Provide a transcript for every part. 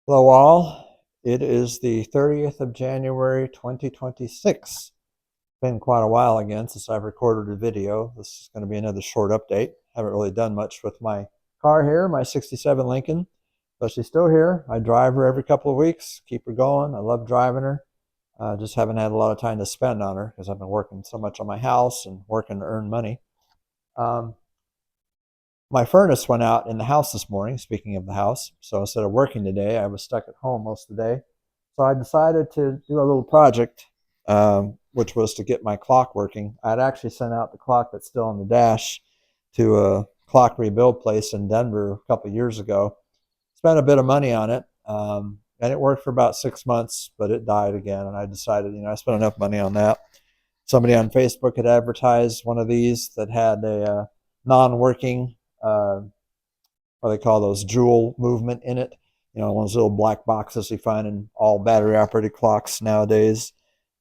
Hello, all. It is the 30th of January 2026. It's been quite a while again since I've recorded a video. This is going to be another short update. Haven't really done much with my car here, my 67 Lincoln, but she's still here. I drive her every couple of weeks, keep her going. I love driving her. Just haven't had a lot of time to spend on her because I've been working so much on my house and working to earn money. Um, my furnace went out in the house this morning, speaking of the house. So instead of working today, I was stuck at home most of the day. So I decided to do a little project, which was to get my clock working. I'd actually sent out the clock that's still on the dash to a clock rebuild place in Denver a couple of years ago. Spent a bit of money on it, and it worked for about 6 months, but it died again. And I decided, I spent enough money on that. Somebody on Facebook had advertised one of these that had a non-working, what they call those Joule movement in it. One of those little black boxes you find in all battery operated clocks nowadays.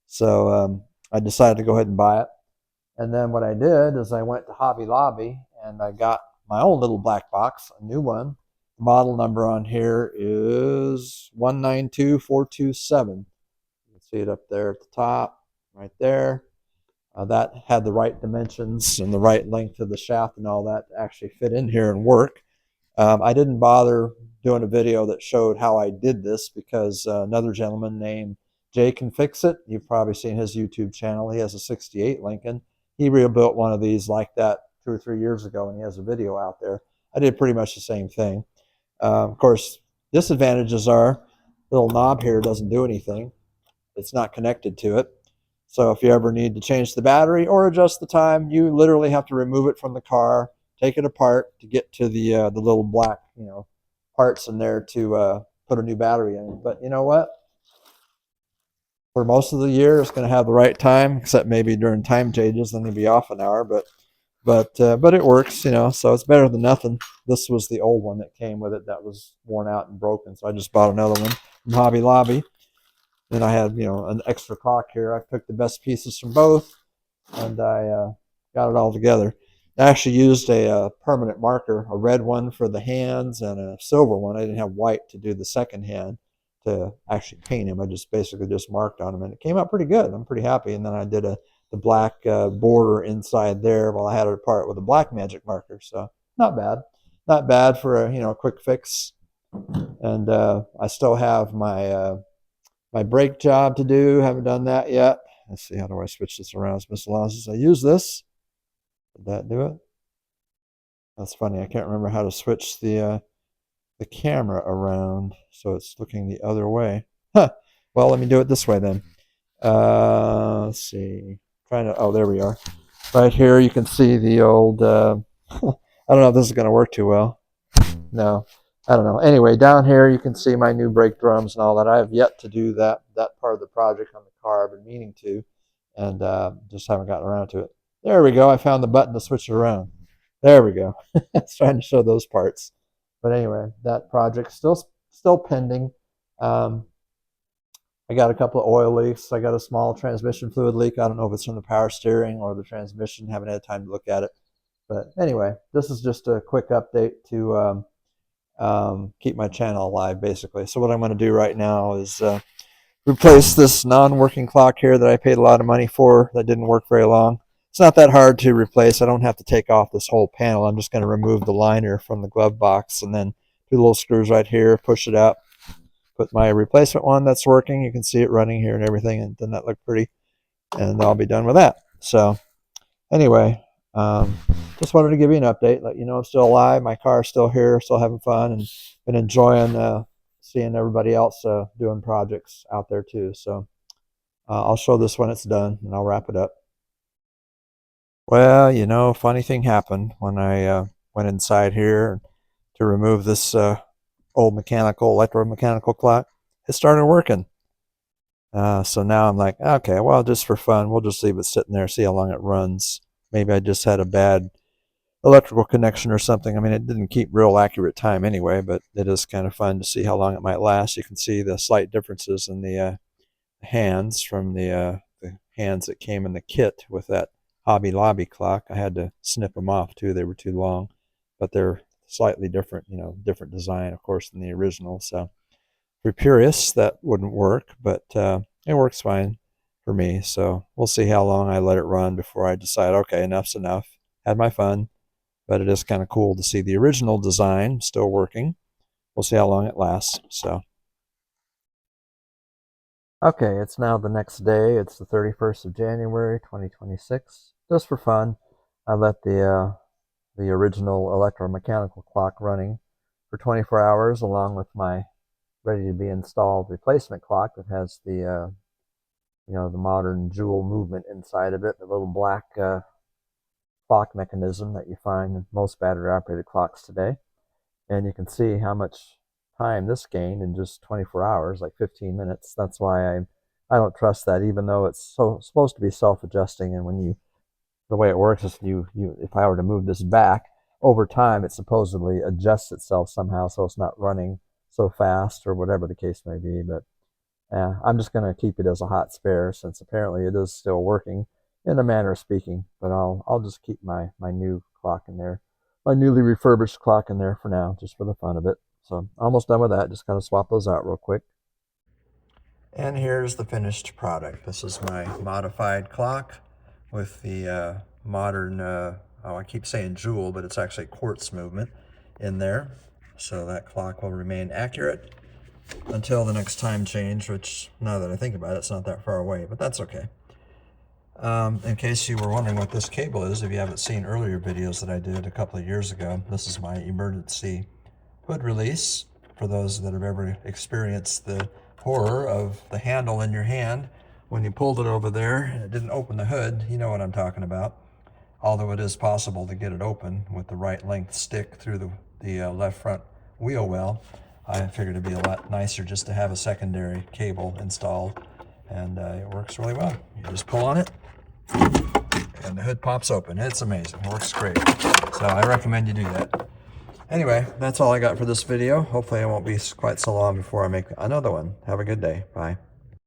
So I decided to go ahead and buy it. And then what I did is I went to Hobby Lobby and I got my own little black box, a new one. The model number on here is 192427. You can see it up there at the top, right there. That had the right dimensions and the right length of the shaft and all that to actually fit in here and work. I didn't bother doing a video that showed how I did this because another gentleman named Jay Can Fix It, you've probably seen his YouTube channel. He has a 68 Lincoln. He rebuilt one of these like that 2 or 3 years ago, and he has a video out there. I did pretty much the same thing. Of course, disadvantages are the little knob here doesn't do anything. It's not connected to it. So if you ever need to change the battery or adjust the time, you literally have to remove it from the car, take it apart to get to the little black parts in there to put a new battery in. But you know what? For most of the year, it's going to have the right time, except maybe during time changes, then it'll be off an hour. But it works, so it's better than nothing. This was the old one that came with it that was worn out and broken, so I just bought another one from Hobby Lobby. Then I had an extra clock here. I took the best pieces from both, and I got it all together. I actually used a permanent marker, a red one for the hands and a silver one. I didn't have white to do the second hand to actually paint him. I just basically just marked on him, and it came out pretty good. I'm pretty happy. And then I did the black border inside there while I had it apart with a black magic marker. So not bad, not bad for a quick fix. And I still have my brake job to do. Haven't done that yet. Let's see, how do I switch this around? As Mr. Alonso says, I use this. Did that do it? That's funny. I can't remember how to switch the camera around so it's looking the other way. Huh. Well, let me do it this way then. Let's see. Trying to. Oh, there we are. Right here, you can see the old. I don't know if this is going to work too well. No, I don't know. Anyway, down here you can see my new brake drums and all that. I have yet to do that part of the project on the car. I've been meaning to, and just haven't gotten around to it. There we go. I found the button to switch it around. There we go. I was trying to show those parts. But anyway, that project's still pending. Um, I got a couple of oil leaks. I got a small transmission fluid leak. I don't know if it's from the power steering or the transmission. Haven't had time to look at it. But anyway, this is just a quick update to keep my channel alive, basically. So what I'm going to do right now is replace this non-working clock here that I paid a lot of money for that didn't work very long. It's not that hard to replace. I don't have to take off this whole panel. I'm just going to remove the liner from the glove box and then two little screws right here, push it out, put my replacement one that's working. You can see it running here and everything, and doesn't that look pretty? And I'll be done with that. So anyway, just wanted to give you an update, let you know I'm still alive. My car's still here, still having fun, and been enjoying seeing everybody else doing projects out there too. So I'll show this when it's done, and I'll wrap it up. Well, funny thing happened when I went inside here to remove this old electromechanical clock. It started working. So now I'm like, okay, well, just for fun, we'll just leave it sitting there, see how long it runs. Maybe I just had a bad electrical connection or something. I mean, it didn't keep real accurate time anyway, but it is kind of fun to see how long it might last. You can see the slight differences in the hands from the hands that came in the kit with that Hobby Lobby clock. I had to snip them off too; they were too long, but they're slightly different, different design, of course, than the original. So For purists, that wouldn't work, but it works fine for me. So we'll see how long I let it run before I decide, okay, enough's enough. Had my fun, but it is kind of cool to see the original design still working. We'll see how long it lasts. So, okay, it's now the next day. It's the 31st of January, 2026. Just for fun, I let the original electromechanical clock running for 24 hours, along with my ready to be installed replacement clock that has the the modern Joule movement inside of it, the little black clock mechanism that you find in most battery operated clocks today. And you can see how much time this gained in just 24 hours, like 15 minutes. That's why I don't trust that, even though it's supposed to be self-adjusting. And when the way it works is if I were to move this back over time, it supposedly adjusts itself somehow so it's not running so fast or whatever the case may be. But I'm just going to keep it as a hot spare since apparently it is still working in a manner of speaking. But I'll just keep my new clock in there, my newly refurbished clock in there for now, just for the fun of it. So almost done with that. Just kind of swap those out real quick. And here's the finished product. This is my modified clock with the modern, I keep saying Joule, but it's actually quartz movement in there. So that clock will remain accurate until the next time change, which now that I think about it, it's not that far away, but that's okay. In case you were wondering what this cable is, if you haven't seen earlier videos that I did a couple of years ago, this is my emergency hood release. For those that have ever experienced the horror of the handle in your hand, when you pulled it over there and it didn't open the hood, you know what I'm talking about. Although it is possible to get it open with the right length stick through the left front wheel well, I figured it'd be a lot nicer just to have a secondary cable installed, and it works really well. You just pull on it, and the hood pops open. It's amazing. It works great. So I recommend you do that. Anyway, that's all I got for this video. Hopefully it won't be quite so long before I make another one. Have a good day. Bye.